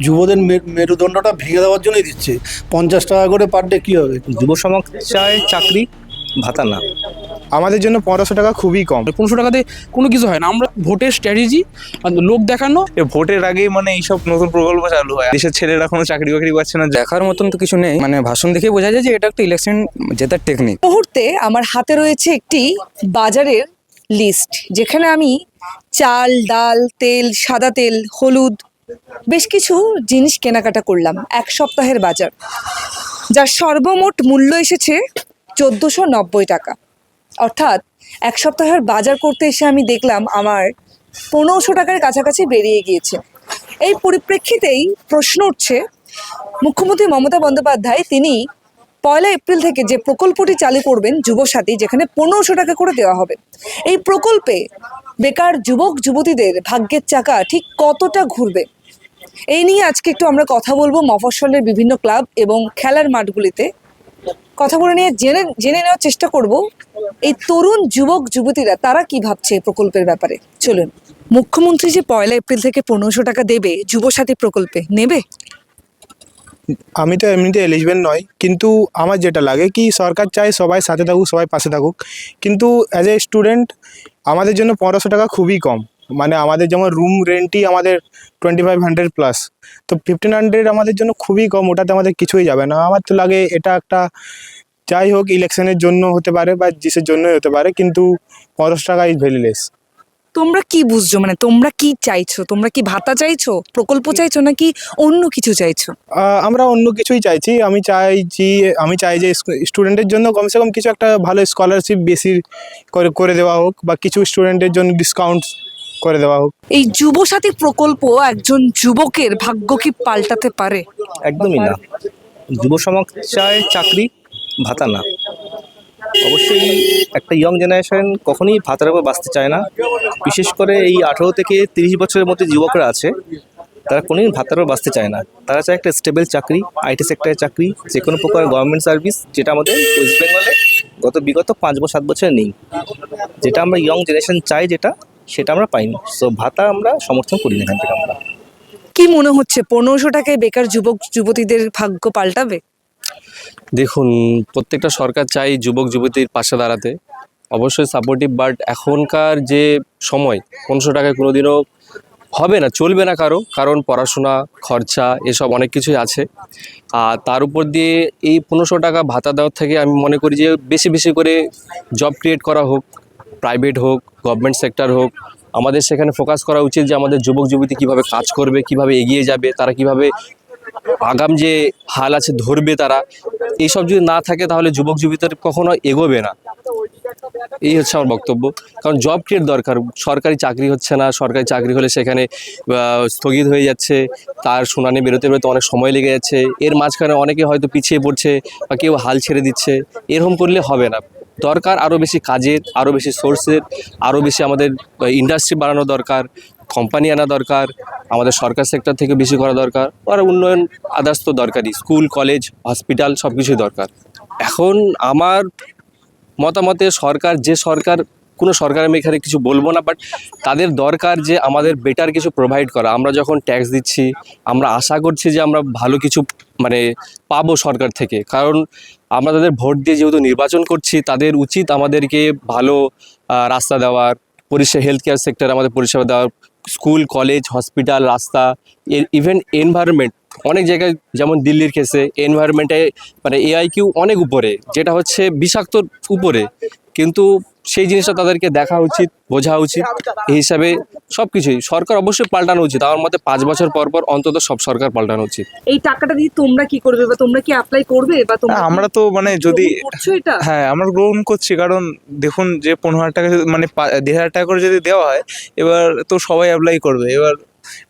যুবদের মেরুদণ্ডটা ভেঙে দেওয়ার জন্যই দিচ্ছে। 50 টাকা করে পার ডে কী হবে? যুব সমাজ চায় চাকরি, ভাতা না। আমাদের জন্য 1500 টাকা খুবই কম। 1500 টাকাতে কোনো কিছু হয় না। আমরা ভোটের স্ট্র্যাটেজি আর লোক দেখানো। ভোটের আগেই মানে এইসব নতুন প্রকল্প চালু হয়, দেশের ছেলেরা কোনো চাকরি বাকরি পাচ্ছে না। দেখার মতন তো কিছু নেই, মানে ভাষণ দেখে বোঝা যায় যে এটা একটা ইলেকশন জেতার টেকনিক। মুহূর্তে আমার হাতে রয়েছে একটি বাজারের লিস্ট, যেখানে আমি চাল, ডাল, তেল, সাদা তেল, হলুদ, বেশ কিছু জিনিস কেনাকাটা করলাম। এক সপ্তাহের বাজার, যার সর্বমোট মূল্য এসেছে 1490 টাকা। অর্থাৎ এক সপ্তাহের বাজার করতে এসে আমি দেখলাম আমার 1500 টাকার কাছাকাছি বেরিয়ে গিয়েছে। এই পরিপ্রেক্ষিতেই প্রশ্ন উঠছে, মুখ্যমন্ত্রী মমতা বন্দ্যোপাধ্যায় তিনি 1 এপ্রিল থেকে যে প্রকল্পটি চালু করবেন যুবসাথী, যেখানে 1500 টাকা করে দেওয়া হবে, এই প্রকল্পে বেকার যুবক যুবতীদের ভাগ্যের চাকা ঠিক কতটা ঘুরবে, এই নিয়ে আজকে একটু আমরা কথা বলবো মফস্বলের বিভিন্ন ক্লাব এবং খেলার মাঠগুলিতে। কথা বলে নিয়ে জেনে নেওয়ার চেষ্টা করব এই তরুণ যুবক যুবতীরা তারা কি ভাবছে এই প্রকল্পের ব্যাপারে। চলুন। মুখ্যমন্ত্রী যে 1 এপ্রিল থেকে 1500 টাকা দেবে যুবসাথী প্রকল্পে, নেবে? আমি তো এমনিতে এলিজিবল নয়, কিন্তু আমার যেটা লাগে কি সরকার চায় সবাই সাথে থাকুক, সবাই পাশে থাকুক, কিন্তু অ্যাজ এ স্টুডেন্ট আমাদের জন্য 1500 টাকা খুবই কম। মানে আমাদের যেমন রুম রেন্টই আমাদের 2500+, তো 1500 আমাদের জন্য খুবই কম। ওটাতে আমাদের কিছুই যাবে না। আমার তো লাগে এটা একটা, যাই হোক ইলেকশনের জন্য হতে পারে বা জিসের জন্যই হতে পারে, কিন্তু 1500 টাকা ইজ ভেরি লেস। তোমরা কি বুঝছো, মানে তোমরা কি চাইছো? তোমরা কি ভাতা চাইছো, প্রকল্প চাইছো, নাকি অন্য কিছু চাইছো? আমরা অন্য কিছুই চাইছি। আমি চাই যে স্টুডেন্টের জন্য কমসে কম কিছু একটা ভালো স্কলারশিপ বেশি করে দেওয়া হোক, বা কিছু স্টুডেন্টের জন্য ডিসকাউন্ট করে দেওয়া হোক। এই যুবসাথী প্রকল্প একজন যুবকের ভাগ্য কি পাল্টাতে পারে? একদমই না। যুব সমাজ চায় চাকরি, ভাতা না। অবশ্যই একটা ইয়ং জেনারেশন কখনোই ভাতার উপর বাঁচতে চায় না। বিশেষ করে এই 18 থেকে 30 বছরের মধ্যে যুবকরা আছে, তারা কোনোদিন ভাতার উপর বাঁচতে চায় না। তারা চায় একটা স্টেবল চাকরি, আইটি সেক্টরের চাকরি, যে কোনো প্রকার গভর্নমেন্ট সার্ভিস, যেটা আমাদের ওয়েস্ট বেঙ্গলে বিগত 5 বছর নেই। যেটা আমরা ইয়ং জেনারেশন চাই, সেটা আমরা পাইনি। সো ভাতা আমরা সমর্থন করি না। এখান থেকে আমরা কি মনে হচ্ছে 1500 টাকায় বেকার যুবক যুবতীদের ভাগ্য পাল্টাবে? দেখুন, প্রত্যেকটা সরকার চাই যুবক যুবতীর পাশে দাঁড়াতে, অবশ্যই সাপোর্টিভ, বাট এখনকার যে সময় 1500 টাকায় কোনোদিনও হবে না, চলবে না কারণ পড়াশোনা, খরচা, এসব অনেক কিছুই আছে। আর তার উপর দিয়ে এই 1500 টাকা ভাতা দেওয়ার থেকে আমি মনে করি যে বেশি বেশি করে জব ক্রিয়েট করা হোক, প্রাইভেট হোক, গভর্নমেন্ট সেক্টর হোক, আমাদের সেখানে ফোকাস করা উচিত যে আমাদের যুবক যুবতী কীভাবে কাজ করবে, কিভাবে এগিয়ে যাবে, তারা কিভাবে আগাম যে হাল আছে ধরবে। তারা এইসব যদি না থাকে তাহলে যুবক যুবতীরা কখনো এগোবে না। এই হচ্ছে আমার বক্তব্য। কারণ জব ক্রিয়েট দরকার। সরকারি চাকরি হচ্ছে না, সরকারি চাকরি হলে সেখানে স্থগিত হয়ে যাচ্ছে, তার শুনানি বেরোতে বেরোতে অনেক সময় লেগে যাচ্ছে। এর মাঝখানে অনেকে হয়তো পিছিয়ে পড়ছে বা কেউ হাল ছেড়ে দিচ্ছে। এরকম করলে হবে না। দরকার আরও বেশি কাজের, আরও বেশি সোর্সের, আরও বেশি আমাদের ইন্ডাস্ট্রি বাড়ানো দরকার, কোম্পানি আনা দরকার, আমাদের সরকার সেক্টর থেকে বেশি করা দরকার, আর উন্নয়ন আদার্স তো দরকারই, স্কুল, কলেজ, হসপিটাল সব কিছুই দরকার। এখন আমার মতামতে কোনো সরকার আমি এখানে কিছু বলবো না, বাট তাদের দরকার যে আমাদের বেটার কিছু প্রোভাইড করা। আমরা যখন ট্যাক্স দিচ্ছি, আমরা আশা করছি যে আমরা ভালো কিছু মানে পাবো সরকার থেকে, কারণ আমরা তাদের ভোট দিয়ে যেহেতু নির্বাচন করছি, তাদের উচিত আমাদেরকে ভালো রাস্তা দেওয়ার, হেলথ কেয়ার সেক্টরে আমাদের পরিষেবা দেওয়ার, স্কুল, কলেজ, হসপিটাল, রাস্তা, ইভেন এনভায়রনমেন্ট। অনেক জায়গায় যেমন দিল্লির কেসে এনভায়রনমেন্টে মানে AIQ অনেক উপরে, যেটা হচ্ছে বিষাক্তর উপরে, কিন্তু সেই জিনিসটা তাদেরকে দেখা উচিত, বোঝা উচিত। এই হিসাবে সব কিছুই সরকার অবশ্যই পাল্টানো উচিত। আমার মতে 5 বছর পর পর অন্তত সব সরকার পাল্টানো উচিত। এই টাকাটা দিয়ে তোমরা কি করবে, বা তোমরা কি অ্যাপ্লাই করবে, বা তোমরা আমরা তো মানে যদি করছো এটা? হ্যাঁ, আমরা গ্রহণ করছি, কারণ দেখুন যে 15,000 টাকা মানে 1,500 টাকা করে যদি দেওয়া হয়, এবার তো সবাই অ্যাপ্লাই করবে। এবার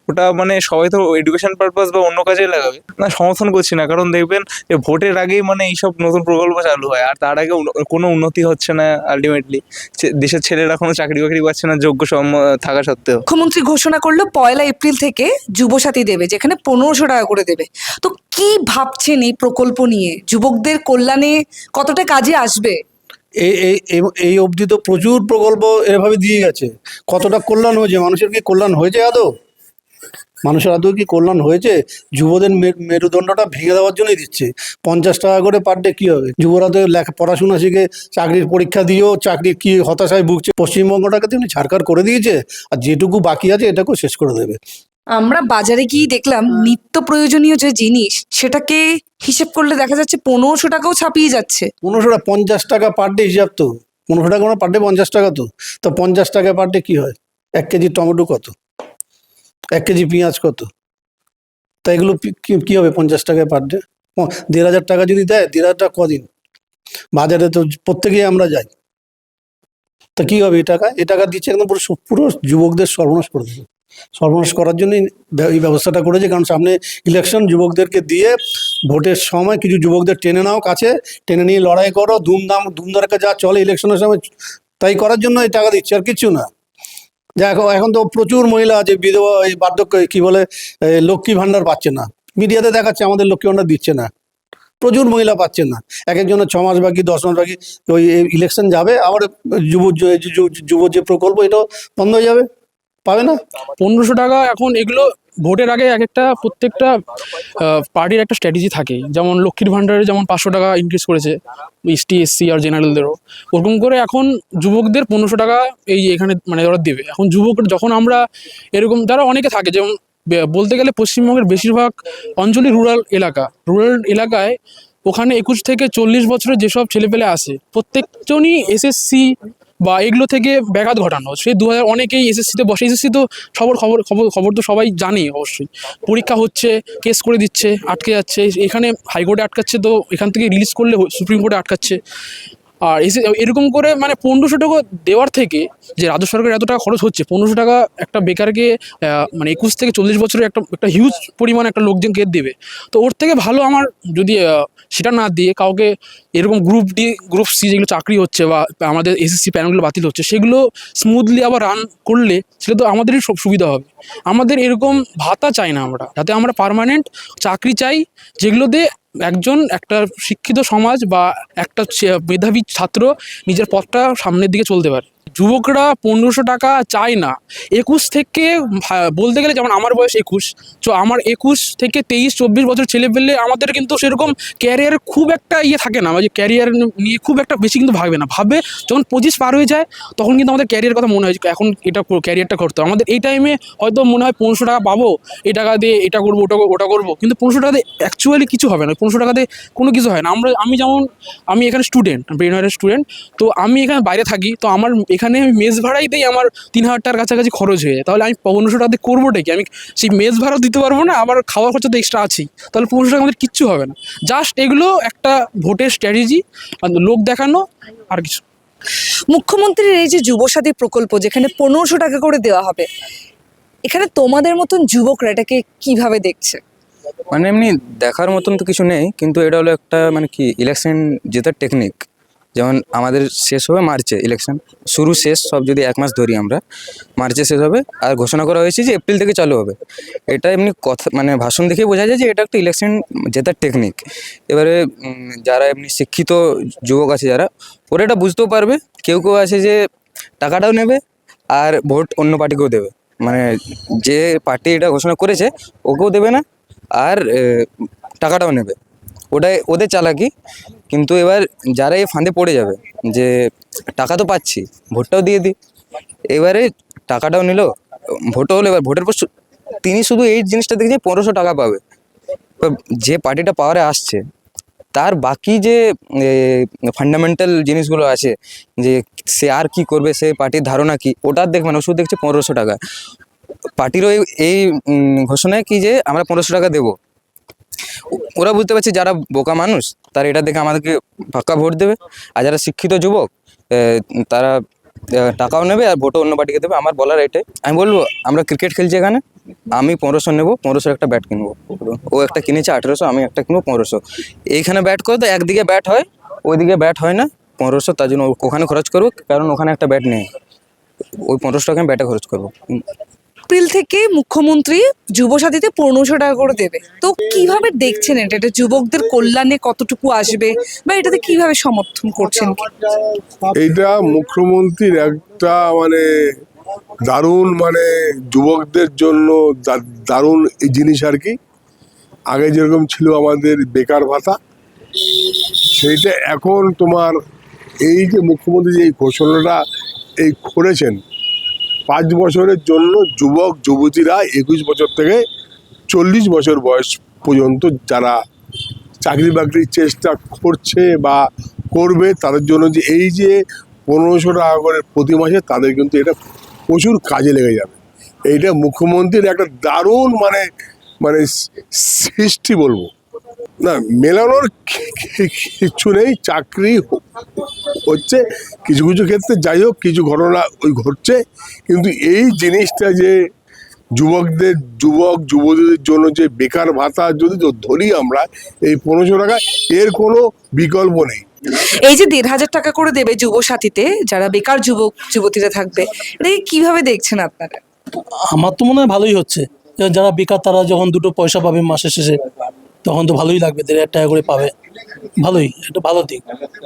ওটা মানে সবাই তো এডুকেশন পারপাস বা অন্য কাজে লাগাবে না। সমর্থন করছি না, কারণ দেখবেন যে ভোটের আগেই মানে এইসব নতুন প্রকল্প চালু হয়, আর তার আগে কোনো উন্নতি হচ্ছে না। আলটিমেটলি দেশের ছেলেরা কোনো চাকরি বাকরি পাচ্ছে না যোগ্য থাকা সত্ত্বেও। মুখ্যমন্ত্রী ঘোষণা করলো 1 এপ্রিল থেকে যুবসাথী দেবে, যেখানে 1500 টাকা করে দেবে। তো কি ভাবছেন এই প্রকল্প নিয়ে? যুবকদের কল্যাণে কতটা কাজে আসবে? এই অবধি তো প্রচুর প্রকল্প এভাবে দিয়ে গেছে। কতটা কল্যাণ হয়েছে? মানুষের কি কল্যাণ হয়েছে আদৌ? মানুষের আদৌ কি কল্যাণ হয়েছে? যুবদের মেরুদণ্ডটা ভেঙে দেওয়ার জন্যই দিচ্ছে। 50 টাকা করে পার ডে কী হবে? যুবরা তো পড়াশোনা শিখে চাকরির পরীক্ষা দিয়েও চাকরির কি হতাশায় ভুগছে। পশ্চিমবঙ্গটাকে তেমনি ছাড়কার করে দিয়েছে, আর যেটুকু বাকি আছে এটাকেও শেষ করে দেবে। আমরা বাজারে গিয়ে দেখলাম নিত্য প্রয়োজনীয় যে জিনিস সেটাকে হিসেব করলে দেখা যাচ্ছে 1500 টাকাও ছাপিয়ে যাচ্ছে। 1500 টাকা 50 টাকা পার ডে হিসাব তো। 1500 টাকা পার ডে 50 টাকা তো 50 টাকা পার ডে কী হয়? 1 কেজি টমেটো কত? 1 কেজি পেঁয়াজ কত? তা এগুলো কী হবে 50 টাকায় পার ডে? 1500 টাকা যদি দেয়, 1500 টাকা কদিন? বাজারে তো প্রত্যেকেই আমরা যাই। তা কী হবে এ টাকা দিচ্ছে একদম পুরো যুবকদের সর্বনাশ করে দিচ্ছে। সর্বনাশ করার জন্যই এই ব্যবস্থাটা করেছে, কারণ সামনে ইলেকশন। যুবকদেরকে দিয়ে ভোটের সময় কিছু যুবকদের টেনে নাও কাছে, টেনে নিয়ে লড়াই করো, ধুমধারাক্কা যা চলে ইলেকশনের সময়, তাই করার জন্য এই টাকা দিচ্ছে, আর কিচ্ছু না। দেখো এখন তো প্রচুর মহিলা আছে বিধবা, এই বার্ধক্য কী বলে লক্ষ্মী ভাণ্ডার পাচ্ছে না। মিডিয়াতে দেখাচ্ছে আমাদের লক্ষ্মী ভাণ্ডার দিচ্ছে না, প্রচুর মহিলা পাচ্ছে না। এক একজনের 6 মাস বাকি, 10 মাস বাকি। ওই ইলেকশন যাবে আবার যুব যে প্রকল্প এটাও বন্ধ হয়ে যাবে, পাবে না। 1500 টাকা এখন এগুলো ভোটের আগে প্রত্যেকটা পার্টির একটা স্ট্র্যাটেজি থাকে। যেমন লক্ষ্মীর ভাণ্ডারে যেমন 500 টাকা ইনক্রিজ করেছে এসটি এসসি আর জেনারেলদেরও, ওরকম করে এখন যুবকদের 1500 টাকা এই এখানে মানে ওরা দেবে। এখন যুবক যখন আমরা এরকম যারা অনেকে থাকে, যেমন বলতে গেলে পশ্চিমবঙ্গের বেশিরভাগ অঞ্চলই রুরাল এলাকায় ওখানে 21 থেকে 40 বছরের যেসব ছেলেপেলে আসে প্রত্যেকজনই এসএসসি বা এগুলো থেকে ব্যাঘাত ঘটানো। সে 2000 অনেকেই এসএসসিতে বসে। এসএসসি তো খবর তো সবাই জানে অবশ্যই। পরীক্ষা হচ্ছে, কেস করে দিচ্ছে, আটকে যাচ্ছে, এখানে হাইকোর্টে আটকাচ্ছে, তো এখান থেকে রিলিজ করলে সুপ্রিম কোর্টে আটকাচ্ছে। আর এরকম করে মানে 1500 টাকা দেওয়ার থেকে যে রাজ্য সরকারের এত টাকা খরচ হচ্ছে, 1500 টাকা একটা বেকারকে মানে 21 থেকে 40 বছরের একটা হিউজ পরিমাণ একটা লোকজনকে দেবে। তো ওর থেকে ভালো আমার যদি সেটা না দিয়ে কাউকে এরকম গ্রুপ ডি গ্রুপ সি যেগুলো চাকরি হচ্ছে বা আমাদের এসএসসি প্যানেলগুলো বাতিল হচ্ছে, সেগুলো স্মুথলি আবার রান করলে সেটা তো আমাদেরই সব সুবিধা হবে। আমাদের এরকম ভাতা চাই না আমরা, যাতে আমরা পার্মানেন্ট চাকরি চাই, যেগুলোতে একটা শিক্ষিত সমাজ বা একটা মেধাবী ছাত্র নিজের পথটা সামনের দিকে চলতে পারে। যুবকরা 1500 টাকা চায় না। 21 থেকে বলতে গেলে, যেমন আমার বয়স 21, তো আমার 21 থেকে 23-24 বছর ছেলে পেলে আমাদের কিন্তু সেরকম ক্যারিয়ারের খুব একটা থাকে না, যে ক্যারিয়ার নিয়ে খুব একটা বেশি কিন্তু ভাবে না। যখন 25 পার হয়ে যায় তখন কিন্তু আমাদের ক্যারিয়ার কথা মনে হয়, এখন এটা ক্যারিয়ারটা করতে হবে। আমাদের এই টাইমে হয়তো মনে হয় 1500 টাকা পাবো, এই টাকা দিয়ে এটা করবো ওটা করবো, কিন্তু 1500 টাকা দিয়ে অ্যাকচুয়ালি কিছু হবে না। 1500 টাকা দিয়ে কোনো কিছু হয় না। আমি এখানে স্টুডেন্ট, ব্রেনওয়ারের স্টুডেন্ট, তো আমি এখানে বাইরে থাকি, তো আমার এখানে মেস ভাড়াইতেই আমার 3000 টাকার কাছাকাছি খরচ হয়ে যায়। তাহলে আমি 1500 টাকা দিয়ে করবোটা কি? আমি সেই মেস ভাড়াও দিতে পারবো না, আমার খাওয়া খরচা তো এক্সট্রা আছেই। তাহলে 1500 টাকা আমাদের কিচ্ছু হবে না। জাস্ট এগুলো একটা ভোটের স্ট্র্যাটেজি, লোক দেখানো, আর কিছু। মুখ্যমন্ত্রীর এই যে যুবসাথী প্রকল্প, যেখানে 1500 টাকা করে দেওয়া হবে, এখানে তোমাদের মতন যুবকরা এটাকে কিভাবে দেখছে? মানে এমনি দেখার মতন তো কিছু নেই, কিন্তু এটা হলো একটা মানে কি ইলেকশন জেতার টেকনিক। যেমন আমাদের শেষ হবে মার্চে ইলেকশন, শুরু শেষ সব যদি 1 মাস ধরি আমরা, মার্চে শেষ হবে, আর ঘোষণা করা হয়েছে যে এপ্রিল থেকে চালু হবে। এটা এমনি কথা মানে ভাষণ দেখে বোঝা যায় যে এটা একটা ইলেকশন জেতার টেকনিক। এবারে যারা এমনি শিক্ষিত যুবক আছে যারা, ওরা এটা বুঝতেও পারবে। কেউ আছে যে টাকাটাও নেবে আর ভোট অন্য পার্টিকেও দেবে, মানে যে পার্টি এটা ঘোষণা করেছে ওকেও দেবে না আর টাকাটাও নেবে, ওটাই ওদের চালাকি। কিন্তু এবার যারা এই ফাঁদে পড়ে যাবে যে টাকা তো পাচ্ছি, ভোটটাও দিয়ে দিই, এবারে টাকাটাও নিল, ভোটও হলো, এবার ভোটের পর তিনি শুধু এই জিনিসটা দেখে যে 1500 টাকা পাবে। যে পার্টিটা পাওয়ারে আসছে তার বাকি যে ফান্ডামেন্টাল জিনিসগুলো আছে, যে সে আর কি করবে, সে পার্টির ধারণা কি, ওটা দেখবে না। শুধু দেখছে 1500 টাকা। পার্টিরও এই ঘোষণায় কি যে আমরা 1500 টাকা দেবো। ওরা বুঝতে পারছে যারা বোকা মানুষ তারা এটা দেখে আমাদেরকে পাক্কা ভোট দেবে, আর যারা শিক্ষিত যুবক তারা টাকাও নেবে আর ভোটও অন্য পার্টিকে দেবে। আমার বলার এটাই, আমি বলবো আমরা ক্রিকেট খেলছি এখানে, আমি 1500 নেবো, 1500 একটা ব্যাট কিনবো, ও একটা কিনেছে 1800, আমি একটা কিনবো 1500। এইখানে ব্যাট করে তো একদিকে ব্যাট হয়, ওইদিকে ব্যাট হয় না। 1500 তার জন্য ওখানে খরচ করবো, কারণ ওখানে একটা ব্যাট নেই, ওই 1500 টাকা আমি ব্যাটে খরচ করবো। এপ্রিল থেকে মুখ্যমন্ত্রী যুবসাথীতে 1500 টাকা করে দেবে, তো কিভাবে দেখছেন এটা যুবকদের কল্যাণে কতটুকু আসবে, বা এটাতে কিভাবে সমর্থন করছেন? এইটা মুখ্যমন্ত্রীর একটা মানে দারুণ মানে যুবকদের জন্য দারুণ এই জিনিস আর কি। আগে যেরকম ছিল আমাদের বেকার ভাতা, সেইটা এখন তোমার এই যে মুখ্যমন্ত্রী যে এই ঘোষণাটা এই করেছেন 5 বছরের জন্য যুবক যুবতীরা 21 বছর থেকে 40 বছর বয়স পর্যন্ত যারা চাকরি বাকরির চেষ্টা করছে বা করবে তাদের জন্য যে এই যে 1500 টাকা করে প্রতি মাসে, তাদের কিন্তু এটা প্রচুর কাজে লেগে যাবে। এইটা মুখ্যমন্ত্রীর একটা দারুণ মানে মানে সৃষ্টি বলবো না, মেলানোর কিছু নেই। চাকরি হচ্ছে কিছু কিছু ক্ষেত্রে, যাই হোক কিছু ঘটনা ওই ঘটছে, কিন্তু এই জিনিসটা যে যুবক যুবতীদের জন্য যে বেকার ভাতা যদি ধরি আমরা এই 1500 টাকা, এর কোনো বিকল্প নেই। এই যে 1500 টাকা করে দেবে যুব সাথীতে যারা বেকার যুবক যুবতীরা থাকবে, এটাকে কিভাবে দেখছেন আপনারা? আমার তো মনে হয় ভালোই হচ্ছে। যারা বেকার তারা যখন দুটো পয়সা পাবে মাসের শেষে, তখন তো ভালোই লাগবে, 1500 টাকা করে পাবে, ভালোই, এটা ভালো দিক।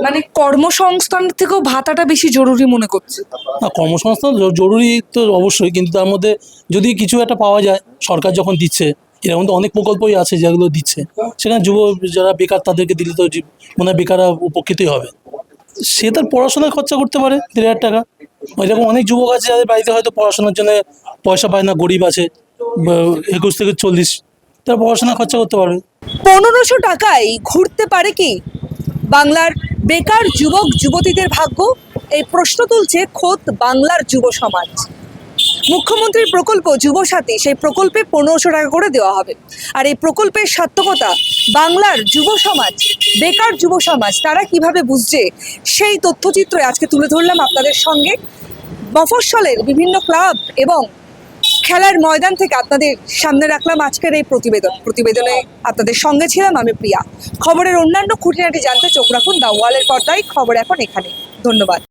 মানে কর্মসংস্থান থেকেও ভাতাটা বেশি জরুরি মনে করছে। না, কর্মসংস্থান জরুরি তো অবশ্যই, কিন্তু তার মধ্যে যদি কিছু একটা পাওয়া যায়, সরকার যখন দিচ্ছে, এরকম তো অনেক প্রকল্পই আছে যেগুলো দিচ্ছে, সেখানে যারা বেকার তাদেরকে দিলে তো মনে হয় বেকাররা উপকৃতই হবে। সে তার পড়াশোনায় খরচা করতে পারে 1500 টাকা। এরকম অনেক যুবক আছে যাদের বাড়িতে হয়তো পড়াশোনার জন্য পয়সা পায় না, গরিব আছে, 21 থেকে 40, তারা পড়াশোনা খরচা করতে পারবে। 1500 টাকায় ঘুরতে পারে কি বাংলার বেকার যুবক যুবতীদের ভাগ্য? এই প্রশ্ন তুলছে খোদ বাংলার যুব সমাজ। মুখ্যমন্ত্রীর প্রকল্প যুবসাথী, সেই প্রকল্পে 1500 টাকা করে দেওয়া হবে। আর এই প্রকল্পের সার্থকতা বাংলার যুব সমাজ, বেকার যুব সমাজ তারা কিভাবে বুঝছে, সেই তথ্যচিত্র আজকে তুলে ধরলাম আপনাদের সঙ্গে। মফস্বলের বিভিন্ন ক্লাব এবং খেলার ময়দান থেকে আপনাদের সামনে রাখলাম আজকের এই প্রতিবেদনে আপনাদের সঙ্গে ছিলাম আমি প্রিয়া। খবরের অন্যান্য খুঁটিনাটি জানতে চোখ রাখুন দ্য ওয়ালের পর্দায়। খবর এখন এখানে। ধন্যবাদ।